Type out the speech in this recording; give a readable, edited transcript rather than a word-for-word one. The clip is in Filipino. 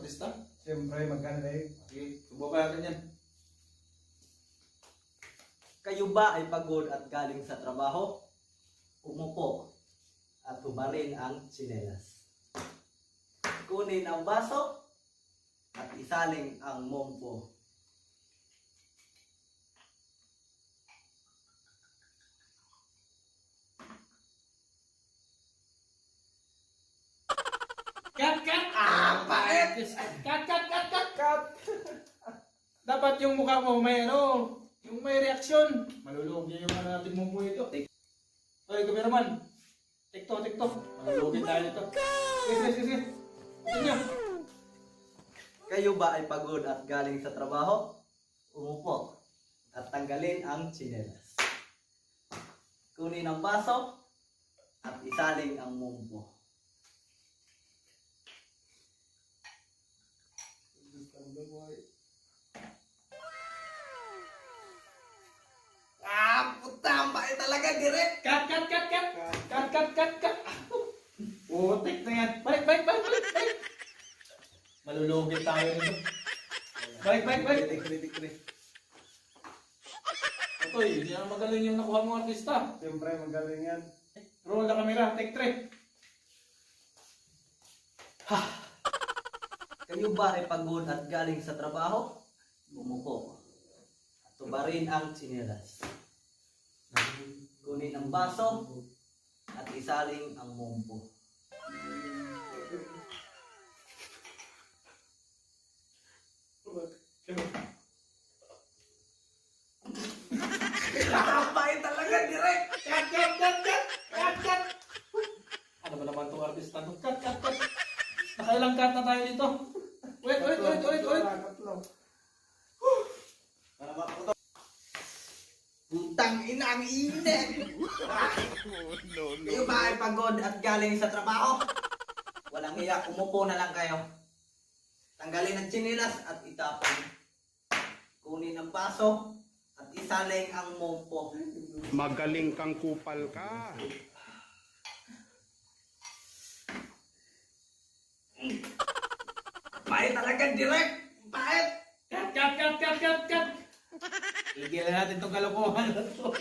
artista? Siyempre, magkano na yun? Okay, subukan natin yan. Kayo ba ay pagod at galing sa trabaho? Umupo at hubarin ang tsinelas. Kunin ang baso at isaling ang mompo. Cut! Pait! Cut! Dapat yung mukha mo may yung may reaksyon. Malulugi yung natin mo po ito. Oy, cameraman. TikTok. Malulugi tayo ito. Sige. Ito niya. Kayo ba ay pagod at galing sa trabaho? Umupo at tanggalin ang tsinelas. Kunin ang baso at isaling ang mompo. Puta, ang talaga, direct! Cut! Putik na yan. Balik. Malulugi tayo nito. Balik. Ito hindi na magaling yung nakuha mong artista. Siyempre, magaling yan. Roll the camera, take 3. Kayo ba ay pagod at galing sa trabaho? Umupo at tubarin ang tsinelas. Kunin ang baso at isaling ang mompo. Kapay talaga, direct! Cut! Ano ba naman itong artista? Cut! Nakailang cut na tayo dito. Ulit. Tatlo. Putang ina, ang init! Kayo ba ay pagod at galing sa trabaho? Walang hiya, umupo na lang kayo. Tanggalin ang tsinelas at itapon. Kunin ang baso at isaling ang mompo. Magaling kang kupal ka. Pahit talaga, direct! Pahit! Cut! Tigilan natin itong kalokohan na to.